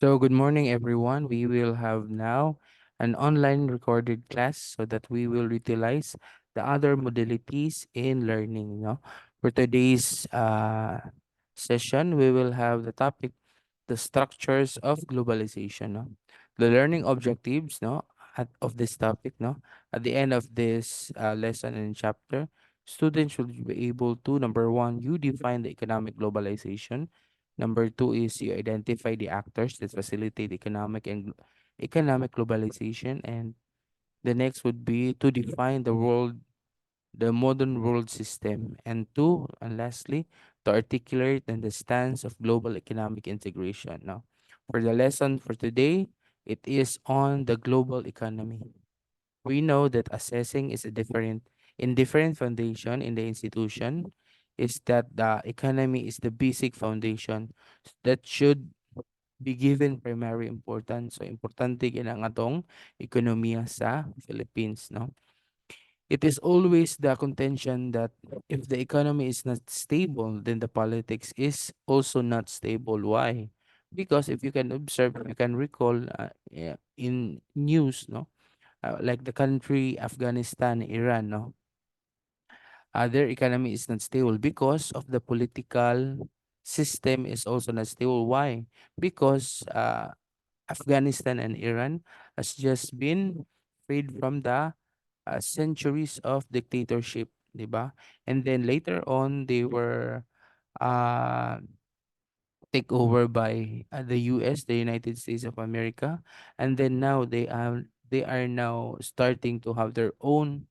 So, good morning, everyone. We will have now an online recorded class so that we will utilize the other modalities in learning. For today's session, we will have the topic the structures of globalization. The learning objectives. Of this topic. At the end of this lesson and chapter, students should be able to number one, you define the economic globalization. Number two is you identify the actors that facilitate economic globalization, and the next would be to define the modern world system, and two, and lastly, to articulate and the stance of global economic integration. Now, for the lesson for today, it is on the global economy. We know that assessing is a different foundation in the institution is that the economy is the basic foundation that should be given primary importance. So, importante ginang atong ekonomiya sa Philippines, no? It is always the contention that if the economy is not stable, then the politics is also not stable. Why? Because if you can observe, you can recall in news, no, like the country Afghanistan, Iran, no, their economy is not stable because of the political system is also not stable. Why? Because Afghanistan and Iran has just been freed from the centuries of dictatorship, 'di ba? And then later on, they were uh, take over by the US, the United States of America, and then now they are now starting to have their own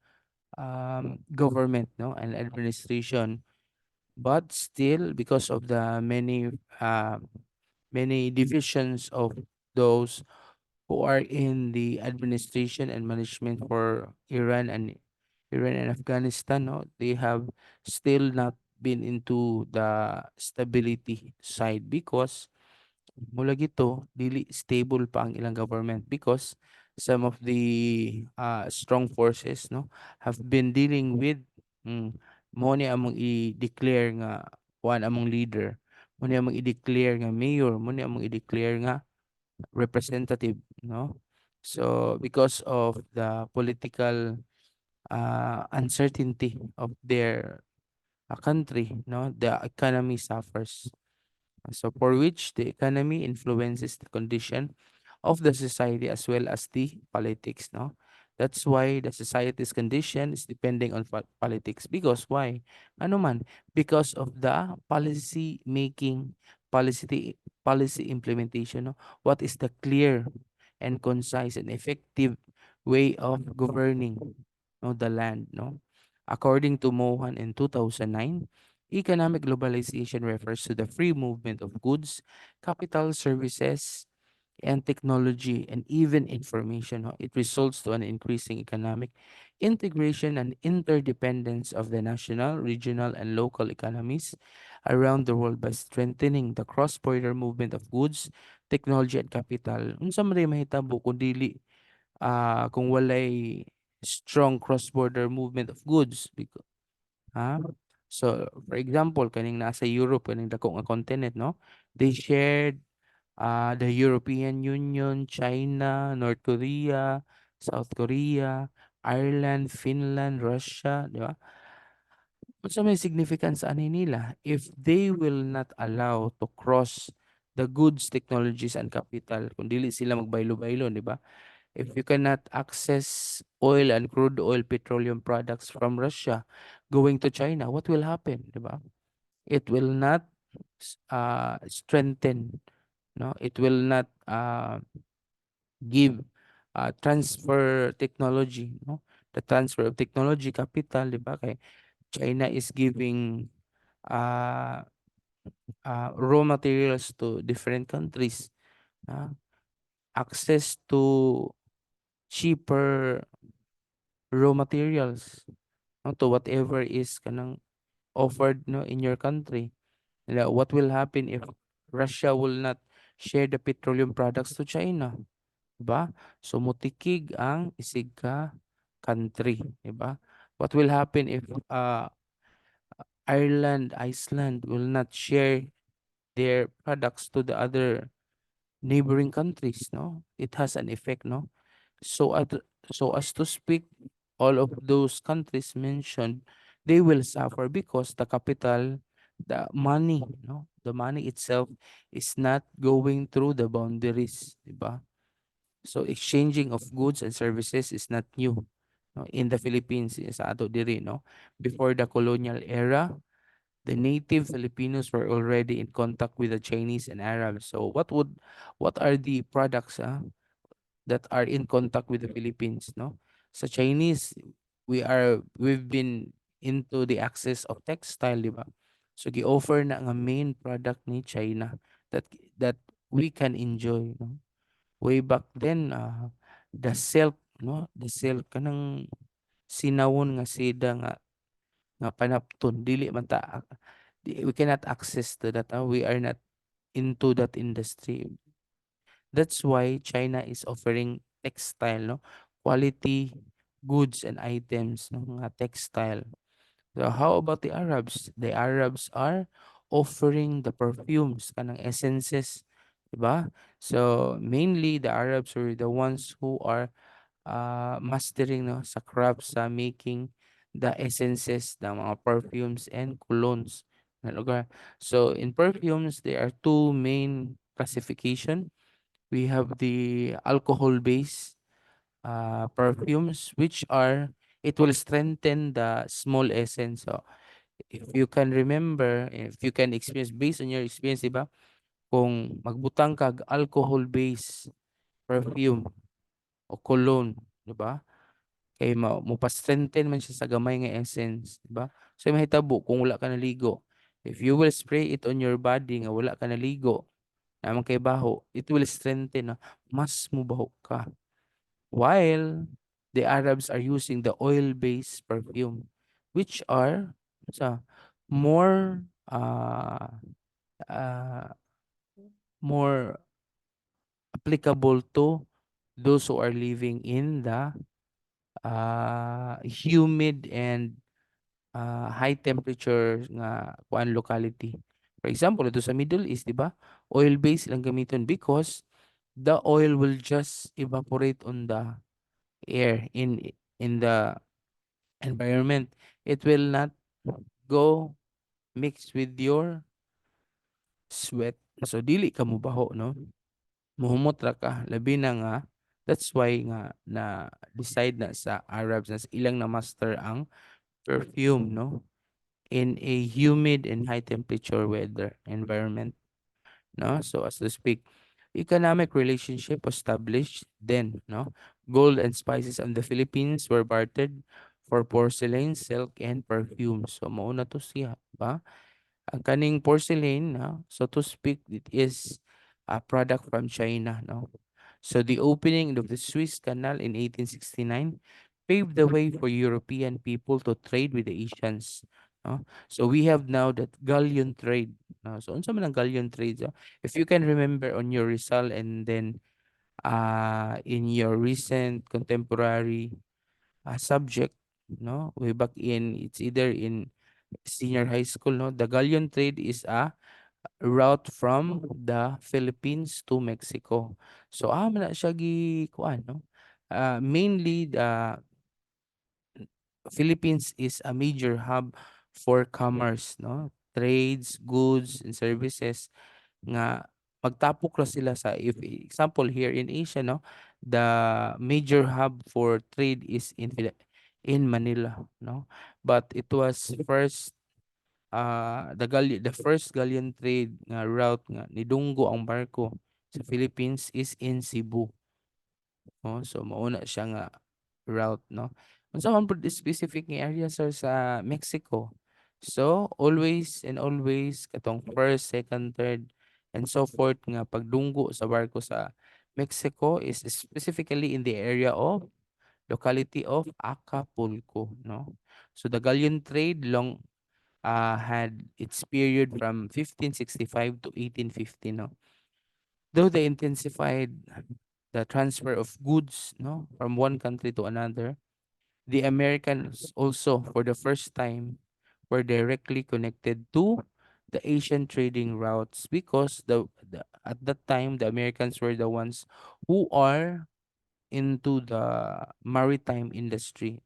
government, no, and administration. But still, because of the many divisions of those who are in the administration and management for Iran and Afghanistan, no, they have still not been into the stability side because mula gito dili stable pa ang ilang government because some of the strong forces, no, have been dealing with mo ni among i-declare nga one among leader, mo ni among i-declare nga mayor, mo ni among i-declare nga representative, no. So because of the political uncertainty of their country, no, the economy suffers. So for which the economy influences the condition of the society as well as the politics, no. That's why the society's condition is depending on politics. Because why? Ano man? Because of the policy making, policy implementation, no? What is the clear and concise and effective way of governing, no, the land, no? According to Mohan in 2009, economic globalization refers to the free movement of goods, capital, services, and technology, and even information. It results to an increasing economic integration and interdependence of the national, regional, and local economies around the world by strengthening the cross-border movement of goods, technology, and capital. Unsa man ray mahitabo kung dili kung walay strong cross-border movement of goods ha? So, for example, kaning nasa Europe, kaning dako nga continent, no? They shared the European Union, China, North Korea, South Korea, Ireland, Finland, Russia, di ba? Unsa may significance ani nila if they will not allow to cross the goods, technologies, and capital kung dili sila magbaylo-baylo, di ba? If you cannot access oil and crude oil petroleum products from Russia going to China, what will happen, di ba? It will not strengthen, no? It will not give transfer technology, no? The transfer of technology capital, di ba? Kay China is giving uh, raw materials to different countries, ah, access to cheaper raw materials, no, to whatever is kanang offered, no, in your country. What will happen if Russia will not share the petroleum products to China, 'di ba? So mutikig ang isig ka country, 'di ba? What will happen if Iceland will not share their products to the other neighboring countries, no? It has an effect, no? So so as to speak, all of those countries mentioned, they will suffer because the capital, the money, no, the money itself is not going through the boundaries, diba? So exchanging of goods and services is not new, no, in the Philippines, sa ato diri, no. Before the colonial era, the native Filipinos were already in contact with the Chinese and Arabs. So what are the products, that are in contact with the Philippines, no? Sa Chinese, we've been into the access of textile, di ba? So gi-offer na nga main product ni China that that we can enjoy, no? Way back then, the silk, no? The silk kanang sinawon nga seda nga panapton dili man ta, we cannot access to that. We are not into that industry. That's why China is offering textile, no? Quality goods and items, no? Mga textile. So how about the Arabs? The Arabs are offering the perfumes, kanang essences, diba? So mainly the Arabs are the ones who are mastering, no, sa craft sa making the essences ng mga perfumes and colognes na lugar. So in perfumes, there are two main classification. We have the alcohol-based perfumes, which are, it will strengthen the small essence. So, if you can remember, if you can experience, based on your experience, diba? Kung magbutang kag alcohol-based perfume o cologne, diba? Kay mo pa-strengthen man siya sa gamay nga essence, diba? So, mahitabo kung wala ka naligo. If you will spray it on your body nga wala ka naligo, naman kay baho, it will strengthen na mas mubaho ka. While the Arabs are using the oil-based perfume, which are sa more uh, more applicable to those who are living in the humid and high temperature nga kuan locality. For example, ito sa Middle East, di ba? Oil-based lang gamiton because the oil will just evaporate on the air in the environment. It will not go mix with your sweat. So dili ka mubaho, no? Muhumot ra ka labi na nga, that's why nga na decide na sa Arabs na ilang na master ang perfume, no? In a humid and high temperature weather environment, no? So as to speak, economic relationship established then, no? Gold and spices on the Philippines were bartered for porcelain, silk, and perfume. So mao na to siya, ba? Ang kaning porcelain, no? So to speak, it is a product from China, no? So the opening of the Suez Canal in 1869 paved the way for European people to trade with the Asians. No? So we have now that galleon trade. No? So unsa man ang galleon trade? So, if you can remember on your Rizal and then in your recent contemporary subject, no, way back in, it's either in senior high school, no, the galleon trade is a route from the Philippines to Mexico. So man na siya gi kuan, no. Mainly the Philippines is a major hub for commerce, no, trades, goods and services nga magtapok ra sila sa, if example here in Asia, no, the major hub for trade is in Manila, no, but it was first the first galleon trade nga route nga nidunggo ang barko sa Philippines is in Cebu. Oh, so mauna siya nga route, no. Unsa man pud specific nga area sir sa Mexico. So always and always katong first, second, third and so forth nga pagdunggo sa barko sa Mexico is specifically in the area of locality of Acapulco, no. So the galleon trade had its period from 1565 to 1850, no. Though they intensified the transfer of goods, no, from one country to another, the Americans also, for the first time, were directly connected to the Asian trading routes, because the at that time the Americans were the ones who are into the maritime industry.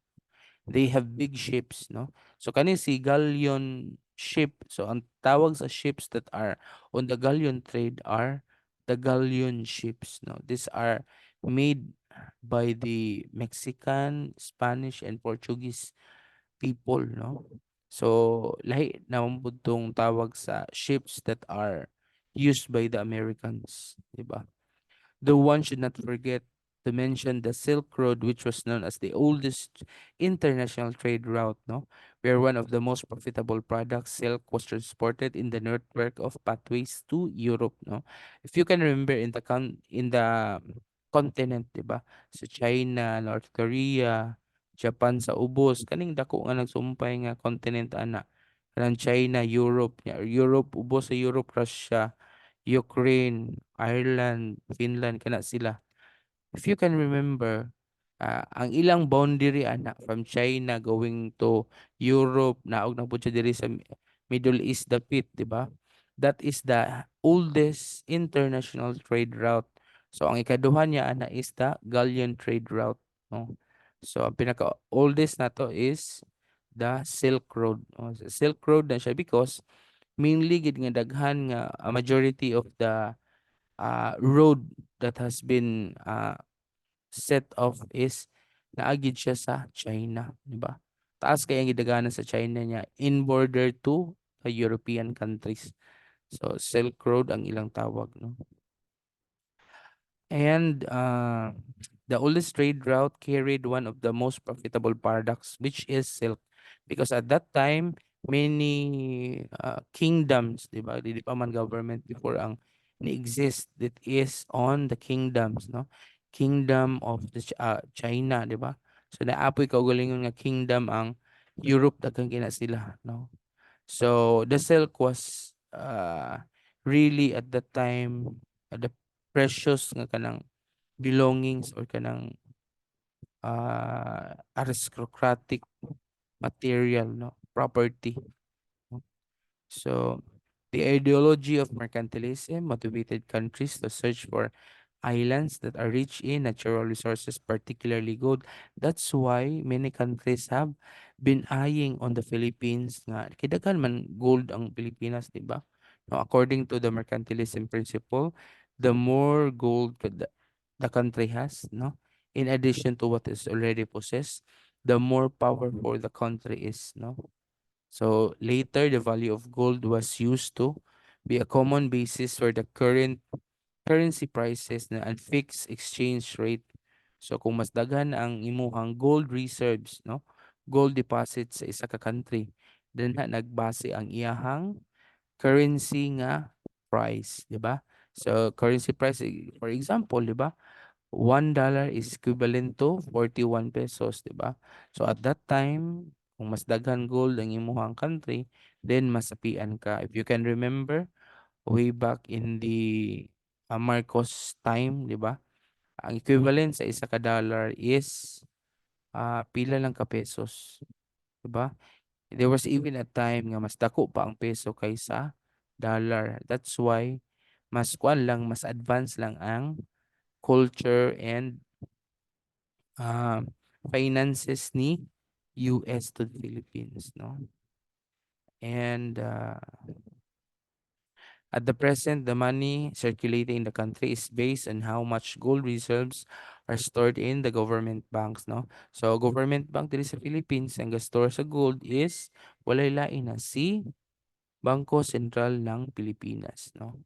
They have big ships, no? So kani si galleon ship. So ang tawag sa ships that are on the galleon trade are the galleon ships, no? These are made by the Mexican, Spanish, and Portuguese people, no? So lahi naman po tong tawag sa ships that are used by the Americans, di ba? Though one should not forget to mention the Silk Road, which was known as the oldest international trade route, no? Where one of the most profitable products, silk, was transported in the network of pathways to Europe, no? If you can remember in the continent, di ba? Sa China, North Korea, Japan sa ubos, kaning dako nga nagsumpay nga continent ana. Kanang China, Europe, Europe ubos sa Europe, Russia, Ukraine, Ireland, Finland, kana sila. If you can remember, ang ilang boundary ana from China going to Europe, naog na po siya diri sa Middle East dapit, di ba? That is the oldest international trade route. So ang ikaduha niya ana is the galleon trade route, no? So ang pinaka oldest na to is the Silk Road. No? Silk Road na siya because mainly gid nga daghan nga a majority of the road that has been set off is naagid siya sa China, di ba? Taas kaya ang gidaghanan sa China niya in border to the European countries. So Silk Road ang ilang tawag, no? And the oldest trade route carried one of the most profitable products, which is silk. Because at that time, many kingdoms, di ba? Di pa man government before ang ni-exist that is on the kingdoms, no? Kingdom of the China, di ba? So naapoy kaugalingon nga kingdom ang Europe daghang kina sila, no? So the silk was really at that time the precious nga kanang belongings or kanang aristocratic material, no, property, no? So the ideology of mercantilism motivated countries to search for islands that are rich in natural resources, particularly gold. That's why many countries have been eyeing on the Philippines nga kay daghan man gold ang Pilipinas, di ba? No, according to the mercantilism principle, the more gold the country has, no, in addition to what is already possessed, the more powerful the country is, no. So later, the value of gold was used to be a common basis for the current currency prices na and fixed exchange rate. So kung mas daghan ang imuhang gold reserves, no, gold deposits sa isa ka country, then nagbase ang iyahang currency nga price, di ba? So currency price, for example, di ba? $1 is equivalent to 41 pesos, di ba? So at that time, kung mas daghan gold ang imuhang country, then masapian ka. If you can remember, way back in the Marcos time, di ba? Ang equivalent sa isa ka dollar is pila lang ka pesos, di ba? There was even a time nga mas dako pa ang peso kaysa dollar. That's why mas kuan lang, mas advanced lang ang culture and uh, finances ni US to the Philippines, no? And at the present, the money circulating in the country is based on how much gold reserves are stored in the government banks, no? So, government bank diri sa Philippines, ang store sa gold is walay lain na si Bangko Sentral ng Pilipinas, no?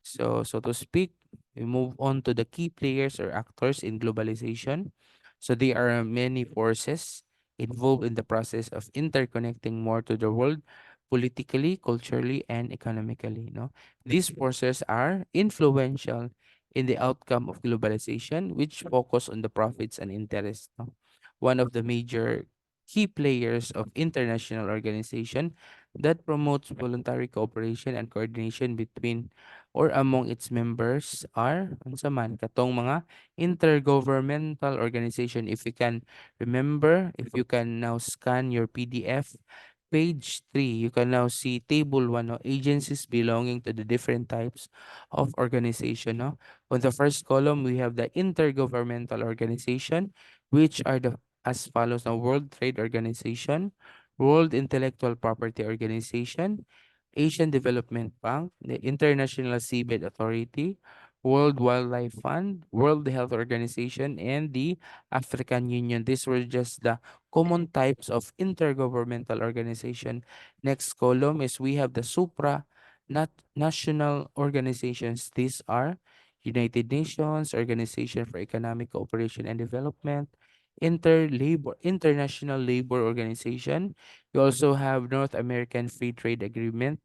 So to speak, we move on to the key players or actors in globalization. So there are many forces involved in the process of interconnecting more to the world politically, culturally, and economically. No, these forces are influential in the outcome of globalization, which focus on the profits and interests. No? One of the major key players of international organization that promotes voluntary cooperation and coordination between or among its members are unsa man katong mga intergovernmental organization. If you can remember, if you can now scan your PDF page 3, you can now see table 1, no, agencies belonging to the different types of organization. No? On the first column, we have the intergovernmental organization, which are the as follows: now, World Trade Organization, World Intellectual Property Organization, Asian Development Bank, the International Seabed Authority, World Wildlife Fund, World Health Organization, and the African Union. These were just the common types of intergovernmental organization. Next column is we have the supra not national organizations. These are United Nations, Organization for Economic Cooperation and Development, International Labor Organization. You also have North American Free Trade Agreement,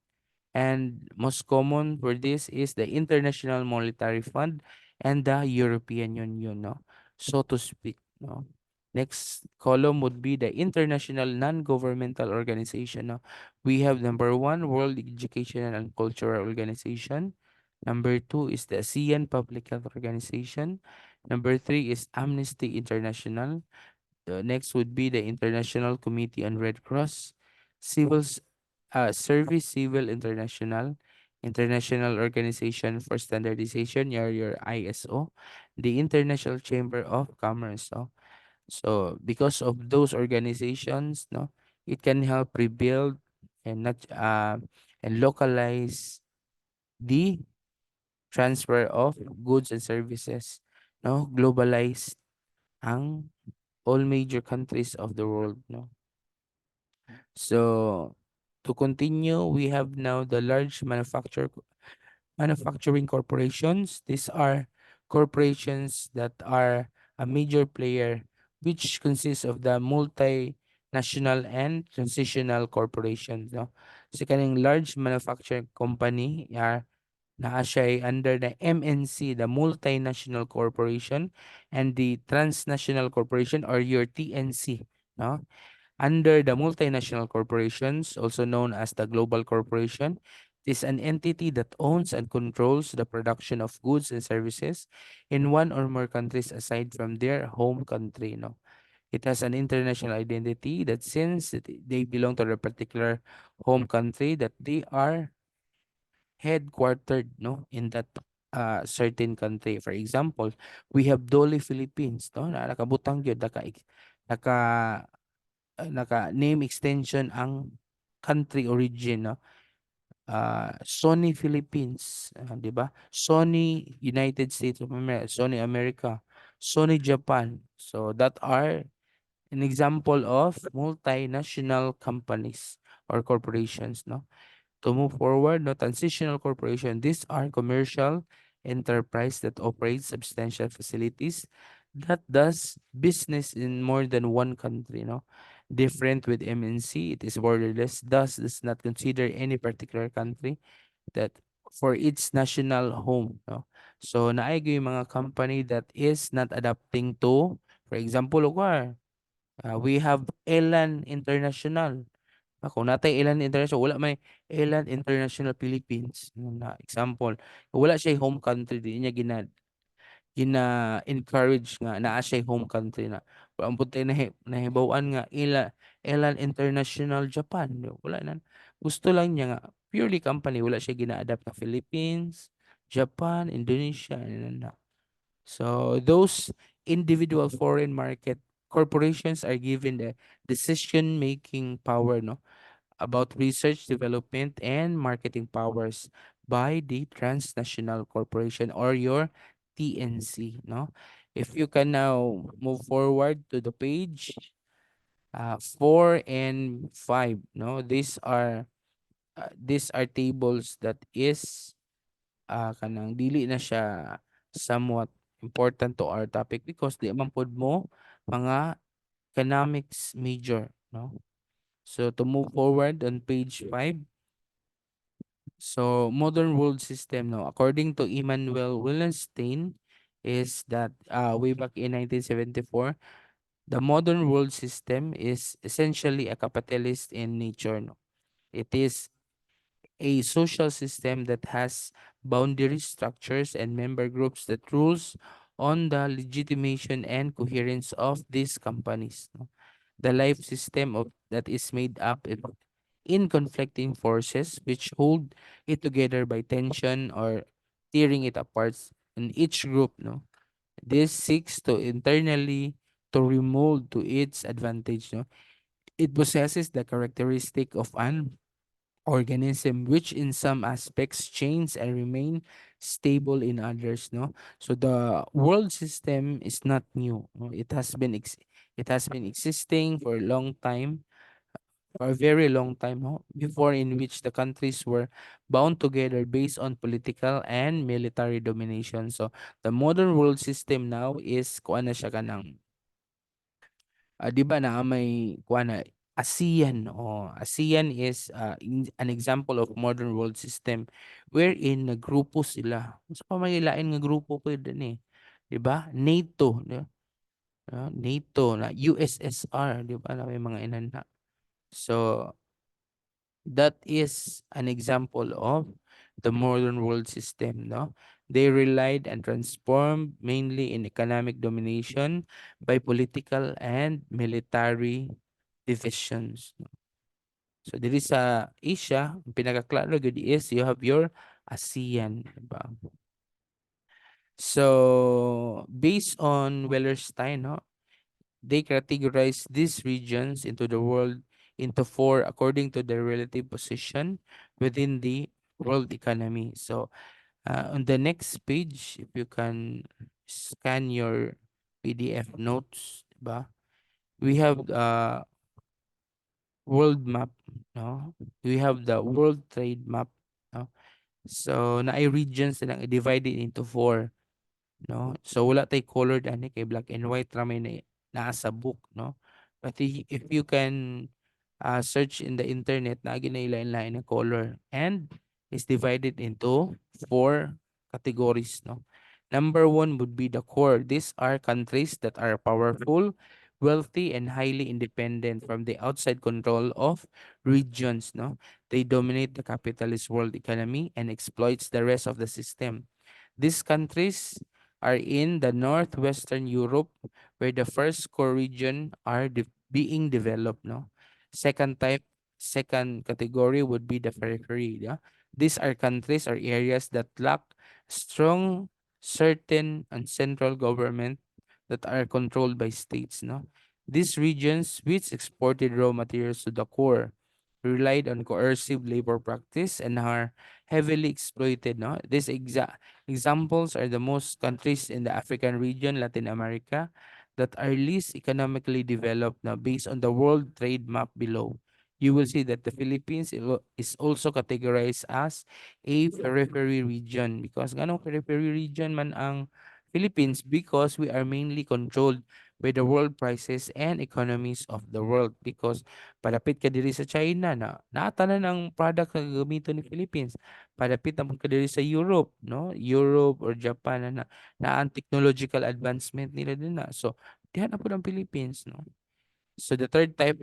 and most common for this is the International Monetary Fund and the European Union, no? So to speak, no? Next column would be the international non-governmental organization. No? We have number one, World Educational and Cultural Organization. Number two is the ASEAN Public Health Organization. Number three is Amnesty International. The next would be the International Committee on Red Cross, Civil Service Civil International, International Organization for Standardization, your ISO, the International Chamber of Commerce. So because of those organizations, no, it can help rebuild and not and localize the transfer of goods and services. No, globalize ang all major countries of the world. No, so to continue, we have now the large manufacturing corporations. These are corporations that are a major player, which consists of the multinational and transitional corporations. No? So kaning large manufacturing company are naa siya ay under the MNC, the multinational corporation, and the transnational corporation or your TNC. No? Under the multinational corporations, also known as the global corporation, it is an entity that owns and controls the production of goods and services in one or more countries aside from their home country. No, it has an international identity that since they belong to a particular home country, that they are headquartered, no, in that certain country. For example, we have Dolly Philippines, no, na nakabutang gyud naka naka name extension ang country origin, no? Sony Philippines, 'di ba? Sony United States of America, Sony America, Sony Japan. So that are an example of multinational companies or corporations, no? To move forward, no, transitional corporation. These are commercial enterprise that operate substantial facilities that does business in more than one country. No, different with MNC, it is borderless. Thus, does not consider any particular country that for its national home. No, so naay yung mga company that is not adapting to, for example, we have Elan International. Kung natay Elan International, wala may Elan International Philippines na example. Wala siya home country, di niya gina-encourage nga naa siya home country na. Ang puti nahibawan nga Elan International Japan. Wala na. Gusto lang niya nga purely company, wala siya gina-adapt na Philippines, Japan, Indonesia, na. So those individual foreign market corporations are given the decision making power, no, about research, development, and marketing powers by the transnational corporation or your TNC. No, if you can now move forward to the page 4 and 5. No, these are tables that is kanang dili na siya somewhat important to our topic because di man pod mo mga economics major, no? So to move forward on page 5, so modern world system, no, according to Immanuel Wallenstein, is that way back in 1974, the modern world system is essentially a capitalist in nature. No? It is a social system that has boundary structures and member groups that rules on the legitimation and coherence of these companies. No? The life system of that is made up in conflicting forces which hold it together by tension or tearing it apart. In each group, no, this seeks to internally to remold to its advantage. No, it possesses the characteristic of an organism which in some aspects change and remain stable in others. No, so the world system is not new. No? It has been existing for a long time, for a very long time, no? Before, in which the countries were bound together based on political and military domination. So the modern world system now is kuan na siya kanang 'di ba na may kuan na ASEAN. ASEAN is an example of modern world system wherein nagrupo sila. Sa pamailain nga grupo pud ni, 'di ba? NATO, 'di ba? NATO na USSR, 'di ba? Na may mga inana. So that is an example of the modern world system, no? They relied and transformed mainly in economic domination by political and military divisions. No? So diri sa Asia, ang pinakaklaro gud is you have your ASEAN, diba? So based on Wellerstein, no, they categorize these regions into the world into four according to their relative position within the world economy. So on the next page, if you can scan your PDF notes, diba? We have world map, no? We have the world trade map, no? So na ay regions na lang divided into four, no? So wala tay colored ani kay black and white ra may naa sa book, no? But if you can search in the internet na ginailain-lain na color and is divided into four categories, no? Number one would be the core. These are countries that are powerful, wealthy, and highly independent from the outside control of regions, no? They dominate the capitalist world economy and exploits the rest of the system. These countries are in the northwestern Europe, where the first core region are being developed. No, second category would be the periphery. Yeah? These are countries or areas that lack strong, certain, and central government that are controlled by states. No, these regions, which exported raw materials to the core, relied on coercive labor practice and are heavily exploited. No, examples are the most countries in the African region, Latin America, that are least economically developed now based on the world trade map below. You will see that the Philippines is also categorized as a periphery region because ganong periphery region man ang Philippines because we are mainly controlled by the world prices and economies of the world because palapit ka diri sa China na naatanan ang product na gagamiton ni Philippines. Palapit naman ka diri sa Europe, no? Europe or Japan na ang technological advancement nila din na. So, diyan na po ang Philippines, no? So, the third type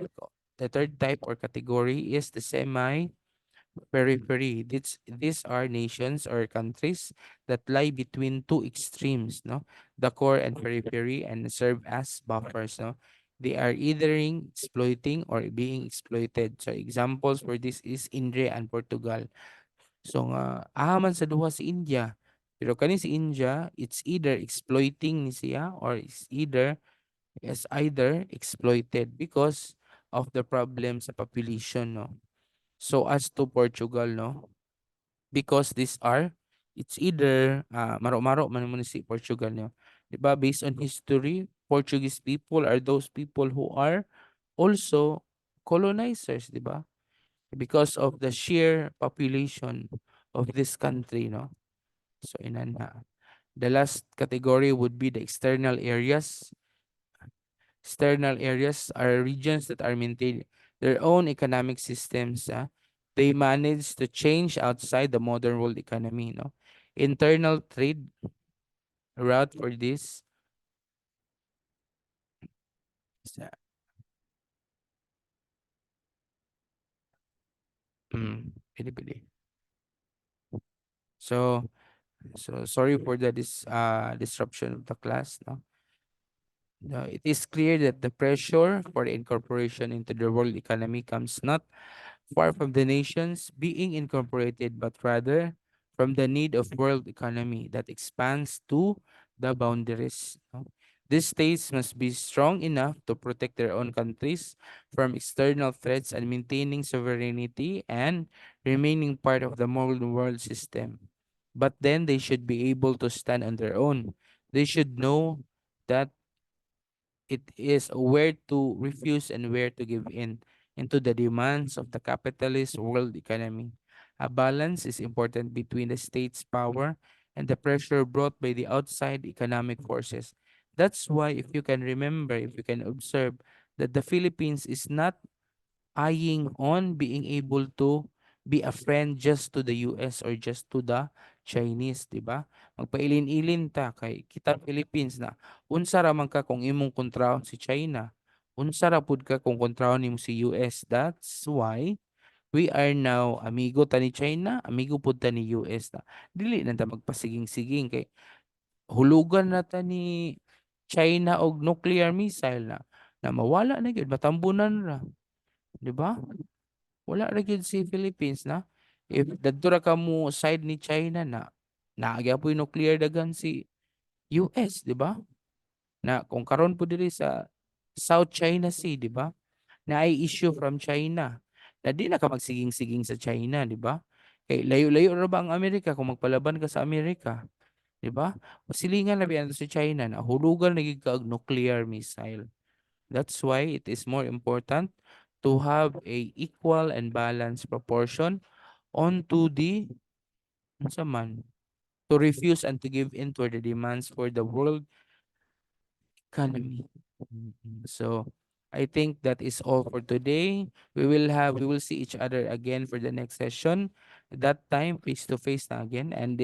or category is the semi-periphery. These are nations or countries that lie between two extremes, no? The core and periphery and serve as buffers, no? They are either exploiting or being exploited. So, examples for this is India and Portugal. So nga ahaman sa duha si India. Pero kani si India, it's either exploiting ni siya or is either exploited because of the problem sa population, no. So as to Portugal, no, because these are it's either maro-maro man mo ni si Portugal, no. 'Di ba based on history, Portuguese people are those people who are also colonizers, 'di ba? Because of the sheer population of this country, no. So inana. The last category would be the external areas. External areas are regions that are maintaining their own economic systems. They manage to change outside the modern world economy. No, internal trade route for this. Is, pili-pili. So sorry for the disruption of the class. No, it is clear that the pressure for the incorporation into the world economy comes not far from the nations being incorporated, but rather from the need of world economy that expands to the boundaries. No? These states must be strong enough to protect their own countries from external threats and maintaining sovereignty and remaining part of the modern world system. But then they should be able to stand on their own. They should know that it is where to refuse and where to give in into the demands of the capitalist world economy. A balance is important between the state's power and the pressure brought by the outside economic forces. That's why, if you can remember, if you can observe, that the Philippines is not eyeing on being able to be a friend just to the US or just to the Chinese, di ba? Magpailin-ilin ta kay kita Philippines na unsa ra man ka kung imong kontrahon si China, unsa ra pud ka kung kontrahon nimo si US. That's why we are now amigo ta ni China, amigo pud ta ni US na. Dili na ta magpasiging-siging kay hulugan na ta ni China og nuclear missile na mawala na gyud matambunan ra, di ba? Wala ra gyud si Philippines na if dadto ra kamo side ni China na nagyapoy nuclear dagan si US, di ba? Na kung karon po diri sa South China Sea, di ba? Na ay issue from China. Na di na ka magsiging-siging sa China, di ba? Kay layo-layo ra ba ang Amerika kung magpalaban ka sa Amerika, di ba? Silingan na biyan sa China na hulugan na gyud ka og nuclear missile. That's why it is more important to have a equal and balanced proportion onto the unsa man to refuse and to give in to the demands for the world economy. So I think that is all for today. We will see each other again for the next session. That time face to face na again, and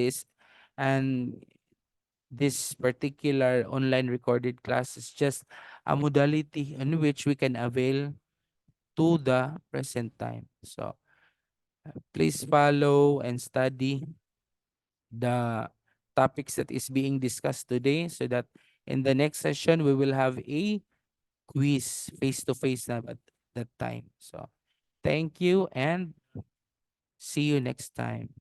this particular online recorded class is just a modality in which we can avail to the present time. So please follow and study the topics that is being discussed today so that in the next session we will have a quiz face to face na at that time. So thank you and see you next time.